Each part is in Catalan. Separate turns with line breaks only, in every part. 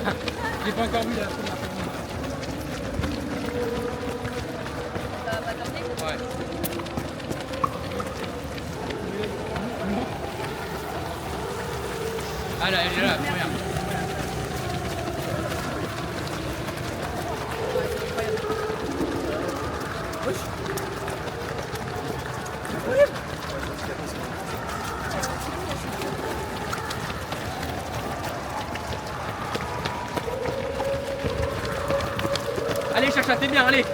J'ai pas encore vu la première fois. Ouais. Ah là, elle est là, la première. Allez, Chacha, t'es bien, allez.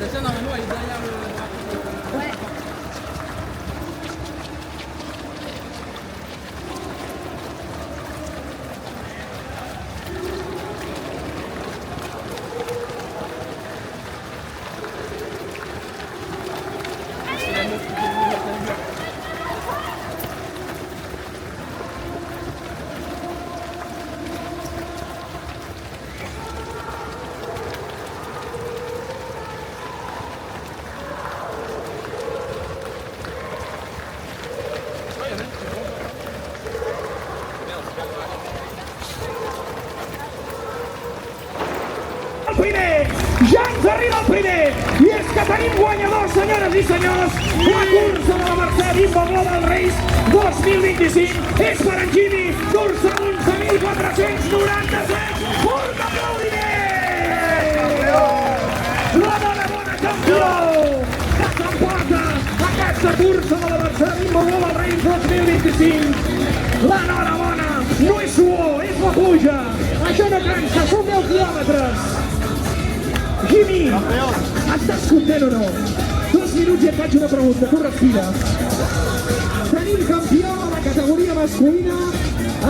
Sacha, normalement, elle est derrière le... Ouais.
El primer, ja ens arriba el primer, i és que tenim guanyadors, senyores i senyors. La cursa de la Mercè Bimbo Global Race 2025 és per en Jimmy, cursa 11.497, fort aplaudiment! La bona campió que s'emporta aquesta cursa de la Mercè Bimbo Global Race 2025. L'enhorabona no és suor, és la pluja, això no cansa, són 10 quilòmetres. Jimmy, estàs content o no? 2 minuts i et faig una pregunta, tu respira. Tenim campió a la categoria masculina,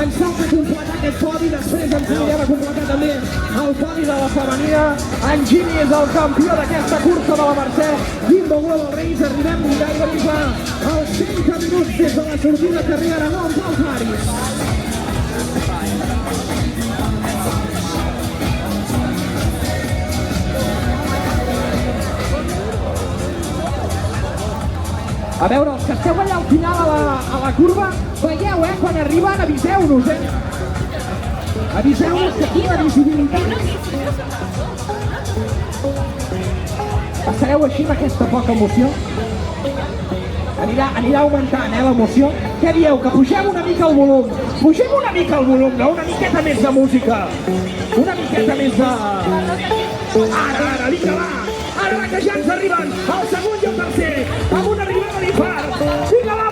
ens falta completar aquest podi, després ens anirem a completar també el podi de la femenina. En Jimmy és el campió d'aquesta cursa de la Mercè Bimbo Global Race, arribem gairebé als 30 minuts des de la sortida que arribarà a Pals Maris. A veure, els que esteu allà al final a la curva, veieu, quan arriben, aviseu-nos, Aviseu-nos que aquí la visibilitat... Passareu així amb aquesta poca emoció? Anirà augmentant, l'emoció. Què dieu, que pugem una mica el volum? Pugem una mica el volum, no? Una miqueta més de música. Una miqueta més de... Ara, vinga, va! Ara que ja ens arriben el segon i el tercer, amb una arribada d'infart. Vinga, va,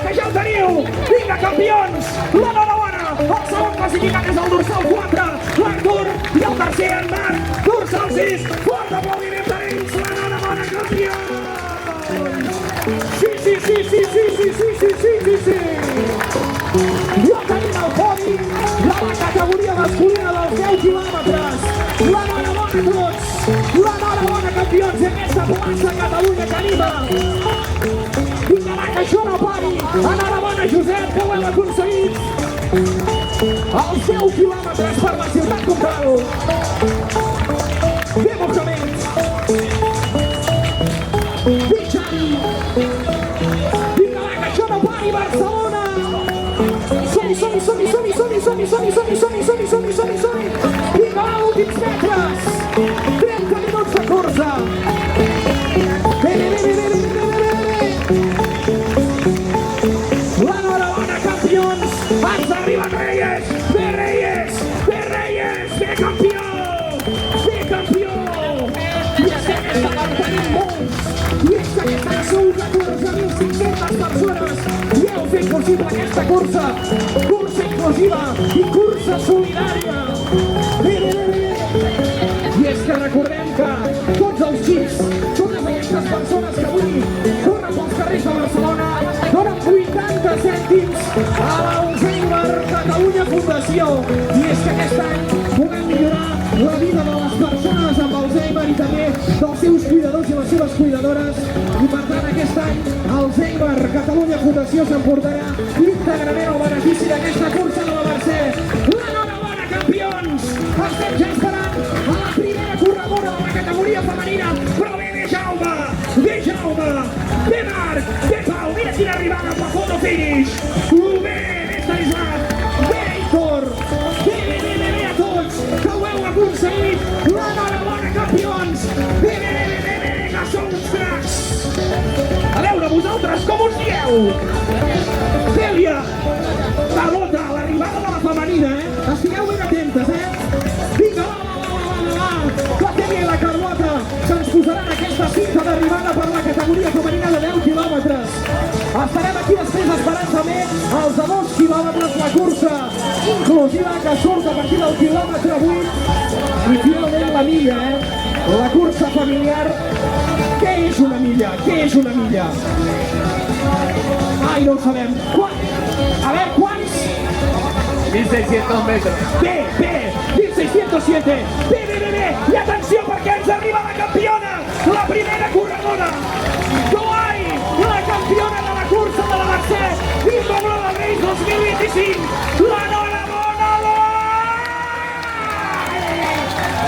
que ja ho teniu. Vinga, campions, l'enhorabona. El segon classificat és el dorsal 4, l'Artur, i el tercer en Marc, dorsal 6. Fort aplaudiment per ells, l'enhorabona, campions. Sí. I el tenim al podi, la vaca categoria masculina dels 10 quilòmetres. L'enhorabona a tots, l'enhorabona campions d'aquesta plaça Catalunya que anima. Vinga, va, que això no pari. Enhorabona, Josep, que ho heu aconseguit. Els 10 quilòmetres per la ciutat comtal. Bé, Mohamed. Bé, Xavi. Vinga, va, que això no pari, Barcelona. Som-hi. Vinga, va, últims metres. 30 minuts de cursa. Bé. L'enhorabona, campions. Ens arriben Reyes. Bé, campió. I és que aquesta part tenim molts. I és que aquesta ha sigut 14.500 persones. I heu fet possible aquesta cursa inclusiva i cursa solidària. Bé. I és que recordem que tots els xics, totes aquestes persones que avui corren pels carrers de Barcelona donen 80 cèntims a l'Alzheimer Catalunya Fundació. I és que aquest any volem millorar la vida de les persones amb Alzheimer i també dels seus cuidadors i les seves cuidadores. I per tant aquest any Alzheimer Catalunya Fundació s'emportarà íntegrament el benefici d'aquesta cursa de la Mercè. L'enhorabona, campions! Estem ja esperant a la primera corredora de la categoria femenina, però bé Jaume, bé Marc, bé Pau, mira quina arribada per foto finish. Bé Stanislat, bé Héctor, bé a tots, que ho heu aconseguit. L'enhorabona, campions! Bé, que sou uns cracs! A veure, vosaltres com us dieu? Cèlia, Carlota, l'arribada de la femenina, estigueu ben atentes, Vinga, va! La Cèlia i la Carlota se'ns posaran aquesta cinta d'arribada per la categoria femenina de 10 quilòmetres. Estarem aquí després esperant també els de 2 quilòmetres, la cursa inclusiva que surt a partir del quilòmetre 8 i finalment la milla, La cursa familiar. Què és una milla? Ai, no ho sabem. A veure, quants?
1.600 metros.
Bé, 1.607. Bé. I atenció perquè ens arriba la campiona, la primera corredora. Joai, la campiona de la cursa de la Mercè, Bimbo Global Race 2025. L'enhorabona,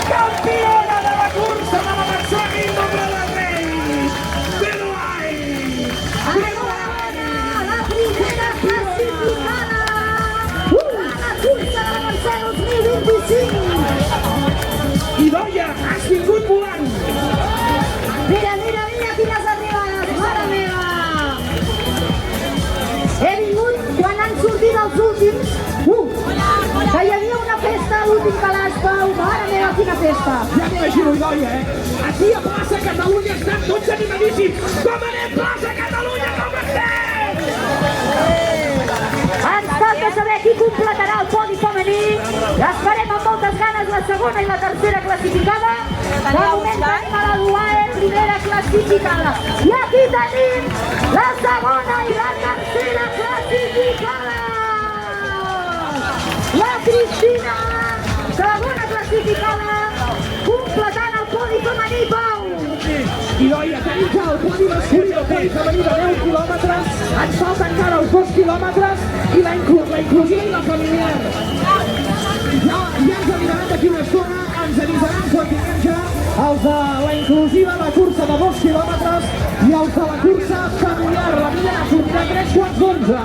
campiona de la cursa de la Mercè, Bimbo Global Race. Bedoai.
La primera classificada a la cursa de la Mercè 2025.
Idoia, has vingut volant.
Mira quines arribades, mare meva. He vingut quan han sortit els últims. Que hi havia una festa a l'últim calaix, Pau. Mare meva, quina festa.
Ja m'imagino, Idoia, Aquí a Plaça Catalunya estan tots animadíssims. Com anem, Plaça Catalunya, com estem?
Ens falta saber qui completarà el podi femení. Esperem amb moltes ganes la segona i la tercera classificada. De moment tenim a la Duae, primera classificada. I aquí tenim la segona i la tercera classificada. La Cristina, segona classificada, completant el podi femení, Pau.
Idoia, tenim ja el podi masculí, el podi femení de 10 quilòmetres. Ens falta encara els 2 quilòmetres i la inclusiva i la familiar. Ja ens avisaran d'aquí una estona, ens avisaran quan tinguem ja els de la inclusiva, la cursa de 2 quilòmetres i els de la cursa familiar. La milla ha sortit a 3:11.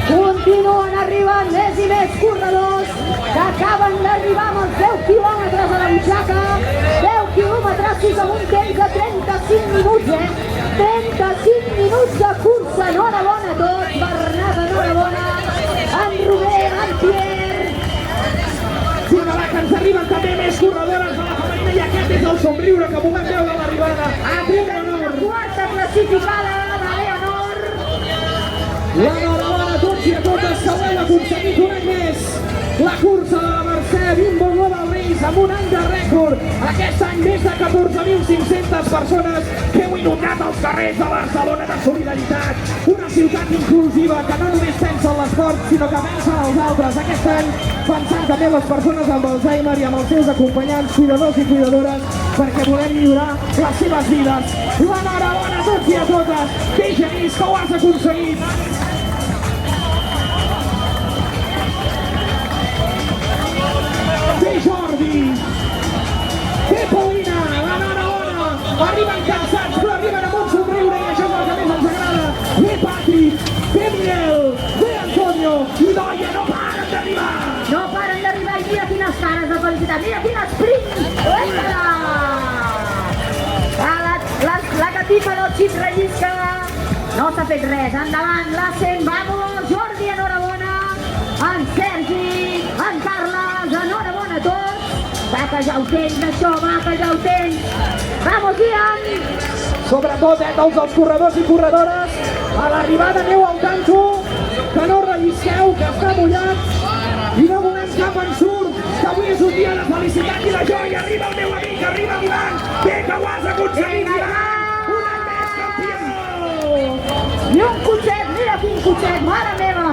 Continuen arribant més i més corredors que acaben d'arribar amb els 10 quilòmetres a la butxaca. 10 quilòmetres fins a un temps de 35 minuts, 35 minuts de cursa. Enhorabona a tots, Bernat, enhorabona. En Roger, en Pierre.
Vinga, va, que ens arriben també més corredores de la femenina i aquest és el somriure que volem veure a l'arribada.
La quarta classificada de Leonor.
L'enhorabona a tots i a totes que ho heu aconseguit un any més. La cursa de la Mercè, Bimbo Global Race Reis amb un any de rècord. Aquest any més de 14.500 persones que heu inundat els carrers de Barcelona de solidaritat. Una ciutat inclusiva que no només pensa en l'esport, sinó que pensa en els altres. Aquest any pensant també en les persones amb Alzheimer i amb els seus acompanyants, cuidadors i cuidadores, perquè volem millorar les seves vides. L'enhorabona a tots i a totes. Bé, Genís, que ho has aconseguit. Bé, Jordi. Bé, Paulina. L'enhorabona. Arriben cansats, però arriben amb un somriure i això és el que més ens agrada. Bé, Patrick. Bé, Miguel. Bé, Antonio. I Noia, no paren d'arribar.
No paren d'arribar i mira quines cares de felicitat, mira quin sprint! La catifa del xip rellisca, no s'ha fet res, endavant, l'Assen, vamos, Jordi, enhorabona, en Sergi, en Carles, enhorabona a tots, va que ja ho tens això, va que ja ho tens, vamos, Ian!
Sobretot, tots els corredors i corredores, a l'arribada aneu al tanto, que no rellisqueu, que està mullat i no volem cap ensurt, que avui és un dia de felicitat i de joia. Arriba el meu amic, arriba l'Ivan, bé que ho has aconseguit, Ivan! Un any més campió!
I un cotxet, mira quin cotxet, mare meva!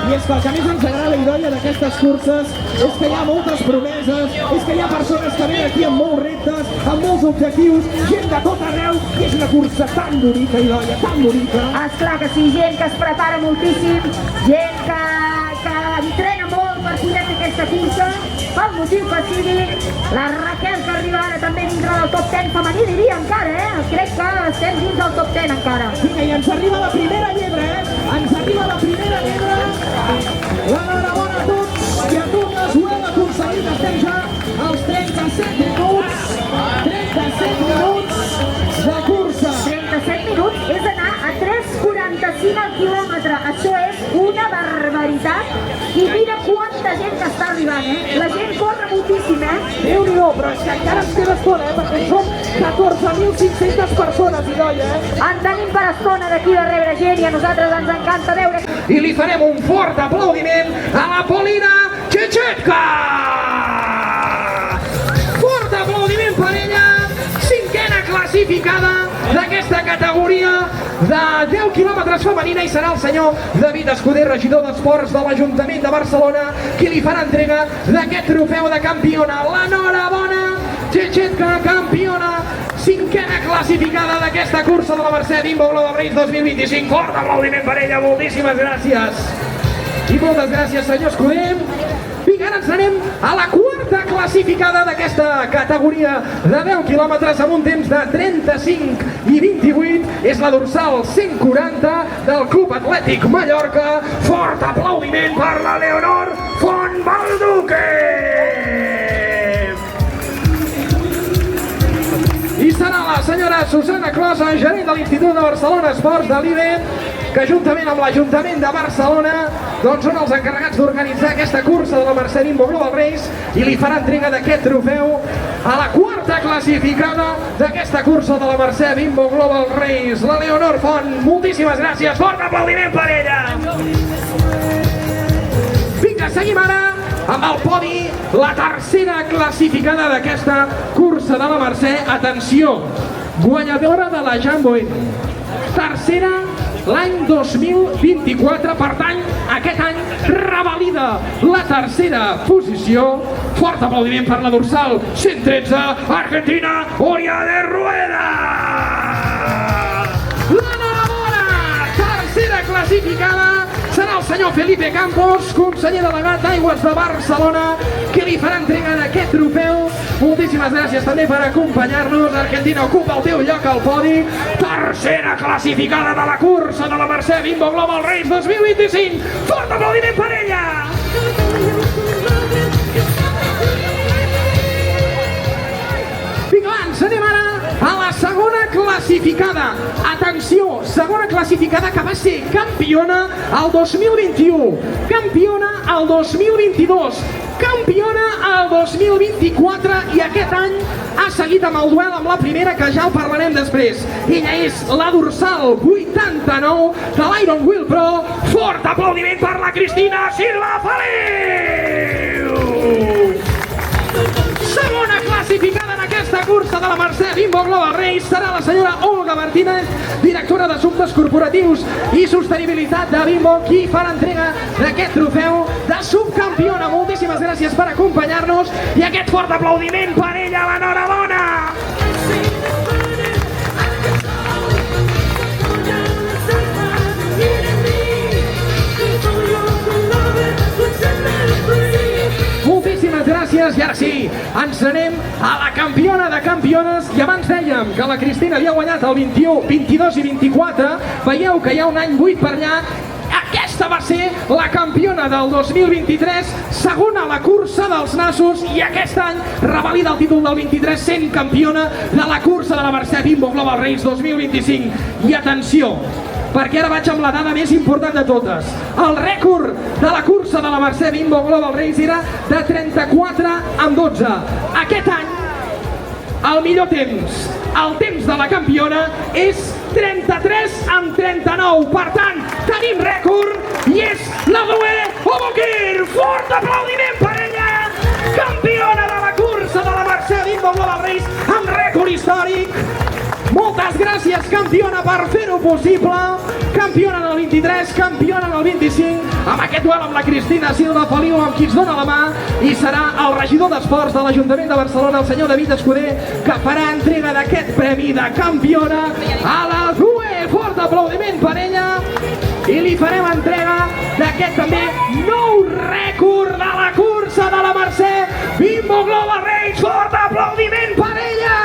I és que el que més ens agrada, Idoia, d'aquestes curses és que hi ha moltes promeses, és que hi ha persones que venen aquí amb molts reptes, amb molts objectius, gent de tot arreu, i és una cursa tan bonica, Idoia, tan bonica.
Esclar que sí, gent que es prepara moltíssim, gent que entrena molt per poder fer aquesta cursa, pel motiu que sigui. La Raquel, que arriba ara també dintre del top 10 femení, diria encara, crec que estem dins del top 10 encara.
Vinga, i ens arriba la primera llebre, ens arriba la primera llebre. L'enhorabona a tots i a totes, ho hem aconseguit, estem ja als 37 minuts, 37 minuts de cursa.
37 minuts és anar a 3,45 al quilòmetre, això és una barbaritat. I mira quanta gent que està arribant, la gent corre moltíssim,
Déu-n'hi-do, però és que encara ens queda estona, perquè som 14.500 persones, Idoia,
En tenim per estona d'aquí de rebre gent i a nosaltres ens encanta veure.
I li farem un fort aplaudiment a la Paulina Txetxetka! Fort aplaudiment per ella, cinquena classificada d'aquesta categoria de 10 quilòmetres femenina, i serà el senyor David Escudé, regidor d'Esports de l'Ajuntament de Barcelona, qui li farà entrega d'aquest trofeu de campiona. L'enhorabona, Txetxetka, campiona, cinquena classificada d'aquesta cursa de la Mercè Bimbo Global Race 2025. Fort aplaudiment per ella, moltíssimes gràcies. I moltes gràcies, senyor Escudé. Vinga, ara ens anem a la quarta classificada d'aquesta categoria de 10 quilòmetres amb un temps de 35 i 28. És la dorsal 140 del Club Atlètic Mallorca. Fort aplaudiment per la Leonor Fontbalduque! I serà la senyora Susana Closa, gerent de l'Institut de Barcelona Esports de l'IBE, que juntament amb l'Ajuntament de Barcelona doncs són els encarregats d'organitzar aquesta cursa de la Mercè Bimbo Global Race i li farà entrega d'aquest trofeu a la quarta classificada d'aquesta cursa de la Mercè Bimbo Global Race, la Leonor Font. Moltíssimes gràcies, fort aplaudiment per ella! Vinga, seguim ara amb el podi, la tercera classificada d'aquesta cursa de la Mercè. Atenció, guanyadora de la Jambo M, tercera l'any 2024, per tant, aquest any revalida la tercera posició. Fort aplaudiment per la dorsal 113, Argentina, Oria de Rueda! L'enhorabona, tercera classificada, serà el senyor Felipe Campos, conseller delegat d'Aigües de Barcelona, que li farà entrega d'aquest trofeu. Moltíssimes gràcies també per acompanyar-nos. Argentina ocupa el teu lloc al podi. Tercera classificada de la cursa de la Mercè Bimbo Global Race 2025. Fort aplaudiment per ella! Vinga, abans, anem ara a la segona classificada. Atenció, segona classificada que va ser campiona el 2021, campiona el 2022, campiona el 2024 i aquest any ha seguit amb el duel amb la primera, que ja el parlarem després. Ella és la dorsal 89 de l'Iron Wheel Pro. Fort aplaudiment per la Cristina Silva Feliu! de la Mercè Bimbo Global Race serà la senyora Olga Martínez, directora d'Assumptes Corporatius i Sostenibilitat de Bimbo, qui farà entrega d'aquest trofeu de subcampiona. Moltíssimes gràcies per acompanyar-nos i aquest fort aplaudiment per ella, l'enhorabona! Moltíssimes gràcies i ara sí, ens anem a la campiona de campiones i abans dèiem que la Cristina havia guanyat el 21, 22 i 24, veieu que hi ha un any buit per allà. Aquesta va ser la campiona del 2023, segona a la cursa dels nassos i aquest any revalida el títol del 23 sent campiona de la cursa de la Mercè Bimbo Global Race 2025. I atenció, perquè ara vaig amb la dada més important de totes. El rècord de la cursa de la Mercè Bimbo Global Race era de 34:12. Aquest any, el millor temps, el temps de la campiona, és 33:39. Per tant, tenim rècord i és la Zoe Obokir. Fort aplaudiment per ella! Campiona de la cursa de la Mercè Bimbo Global Race amb rècord històric. Moltes gràcies, campiona, per fer-ho possible. Campiona en el 23, campiona en el 25, amb aquest duel amb la Cristina Silva Feliu, amb qui ens dona la mà, i serà el regidor d'Esports de l'Ajuntament de Barcelona, el senyor David Escuder, que farà entrega d'aquest premi de campiona a la Zoe. Fort aplaudiment per ella. I li farem entrega d'aquest també nou rècord de la cursa de la Mercè Bimbo Global Race. Fort aplaudiment per ella.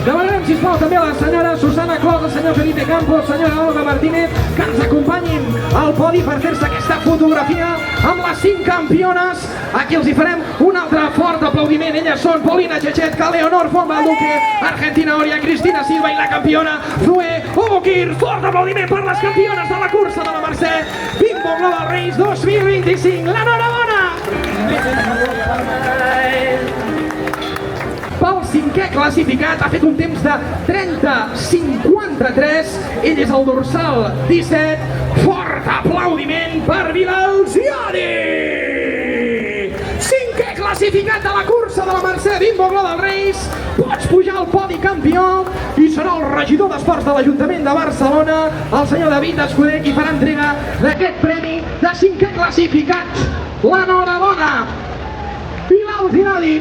Demanarem, sisplau, també a la senyora Susana Clos, el senyor Felipe Campos, senyora Olga Martínez, que ens acompanyin al podi per fer-se aquesta fotografia amb les 5 campiones. Aquí els hi farem un altre fort aplaudiment. Elles són Paulina Chechetka, Leonor Fonbalduque, Argentina Oria, Cristina Silva i la campiona Zoe Obokir. Fort aplaudiment per les campiones de la cursa de la Mercè Bimbo Global Race 2025. L'enhorabona! Pel 5è classificat ha fet un temps de 30:53. Ell és el dorsal 17. Fort aplaudiment per Vilalziani! 5è classificat a la cursa de la Mercè Bimbo Global Race. Pots pujar al podi, campió, i serà el regidor d'Esports de l'Ajuntament de Barcelona, el senyor David Escuder, qui farà entrega d'aquest premi de 5è classificat. L'enhorabona! Vilalziani!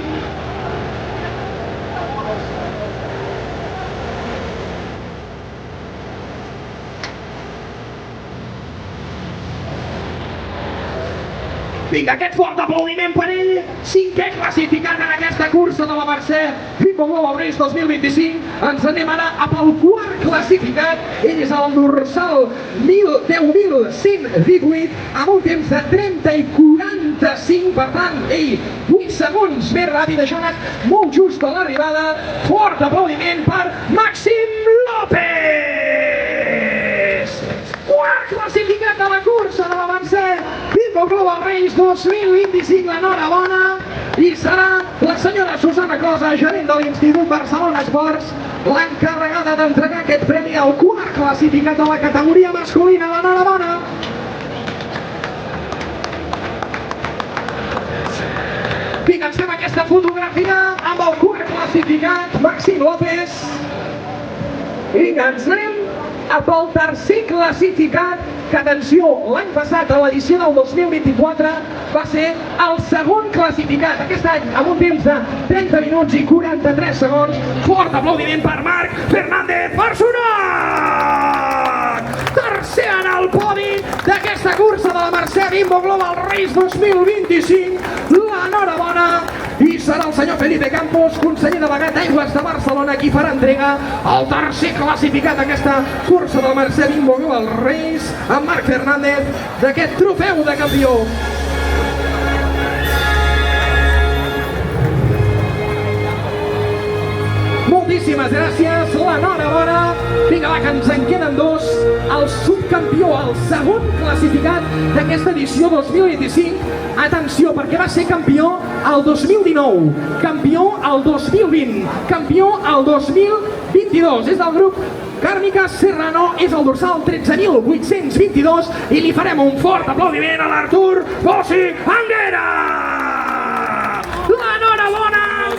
Vinga, aquest fort aplaudiment per ell. 5è classificat en aquesta cursa de la Mercè Bimbo Global Race 2025. Ens anem ara pel 4è classificat. Ell és el dorsal 10.118 amb un temps de 30 i 45. Per tant, ell 8 segons més ràpid. Això ha anat molt just a l'arribada. Fort aplaudiment per Màxim López. 4è classificat de la cursa de la Mercè Bimbo Global Race 2025, l'enhorabona. I serà la senyora Susana Closa, gerent de l'Institut Barcelona Esports, l'encarregada d'entregar aquest premi al 4è classificat de la categoria masculina. L'enhorabona. Vinga, ens fem aquesta fotografia amb el 4è classificat, Màxim López. Vinga, ens anem pel 3è classificat, que, atenció, l'any passat, a l'edició del 2024, va ser el 2è classificat. Aquest any, amb un temps de 30 minuts i 43 segons. Fort aplaudiment per Marc Fernández Personat! Tercer en el podi d'aquesta cursa de la Mercè Bimbo Global Race 2025. L'enhorabona! I serà el senyor Felipe Campos, conseller delegat d'Aigües de Barcelona, qui farà entrega al 3è classificat d'aquesta cursa de la Mercè Bimbo Global Race, amb Marc Fernández, d'aquest trofeu de campió. Moltíssimes gràcies, l'enhorabona. Vinga, va, que ens en queden 2. El subcampió, el 2è classificat d'aquesta edició 2025. Atenció, perquè va ser campió el 2019, campió el 2020, campió el 2022. És del grup Càrnica Serrano, és el dorsal 13.822 i li farem un fort aplaudiment a l'Artur Bossi Anguera!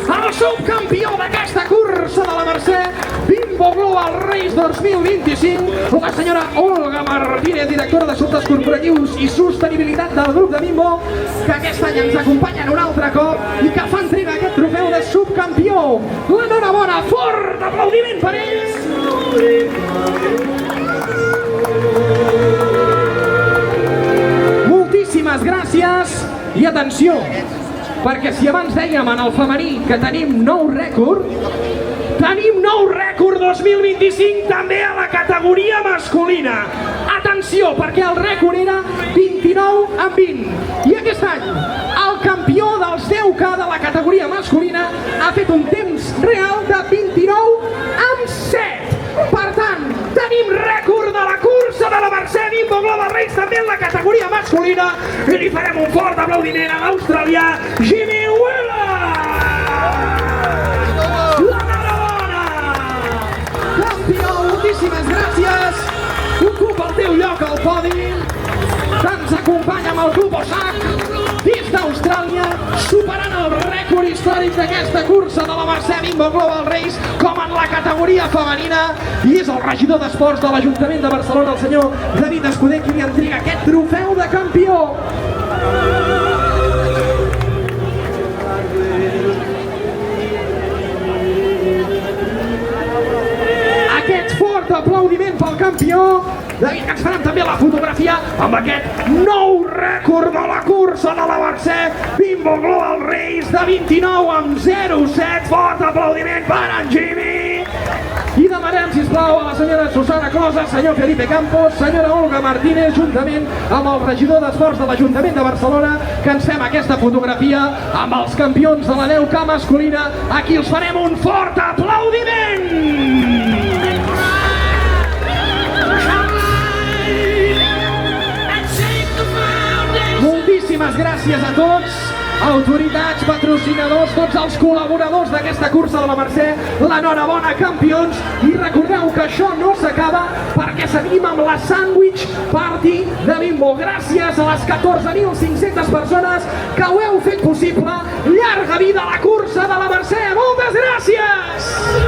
el subcampió d'aquesta cursa de la Mercè, Bimbo Global Race 2025, la senyora Olga Martínez, directora d'Assumptes Corporatius i Sostenibilitat del grup de Bimbo, que aquest any ens acompanyen un altre cop i que fa entrega aquest trofeu de subcampió. L'enhorabona, fort aplaudiment per ells! Moltíssimes gràcies i atenció, perquè si abans dèiem en el femení que tenim nou rècord 2025 també a la categoria masculina. Atenció, perquè el rècord era 29 en 20. I aquest any, el campió dels 10K de la categoria masculina ha fet un temps real de 29 en 7. Per tant, tenim rècord de la cursa de la Mercè Bimbo Global Race també en la categoria masculina i li farem un fort aplaudiment a l'australià Jimmy Wheeler! Moltíssimes gràcies, ocupa el teu lloc al podi, ens acompanya amb el Club Ossac des d'Austràlia, superant el rècord històric d'aquesta cursa de la Mercè Bimbo Global Race com en la categoria femenina, i és el regidor d'Esports de l'Ajuntament de Barcelona, el senyor David Escudé, qui li entrega aquest trofeu de campió. Aplaudiment pel campió David, que ens farem també la fotografia amb aquest nou rècord de la cursa de la Mercè Bimbo Global Race de 29 amb 0,7. Fort aplaudiment per en Jimmy. I demanem, sisplau, a la senyora Susana Closa, senyor Felipe Campos, senyora Olga Martínez, juntament amb el regidor d'Esports de l'Ajuntament de Barcelona, que ens fem aquesta fotografia amb els campions de la 10K masculina. Aquí els farem un fort aplaudiment. Moltíssimes gràcies a tots, autoritats, patrocinadors, tots els col·laboradors d'aquesta cursa de la Mercè. L'enhorabona, campions, i recordeu que això no s'acaba perquè seguim amb la Sandwich Party de Bimbo. Gràcies a les 14.500 persones que ho heu fet possible. Llarga vida a la cursa de la Mercè. Moltes gràcies!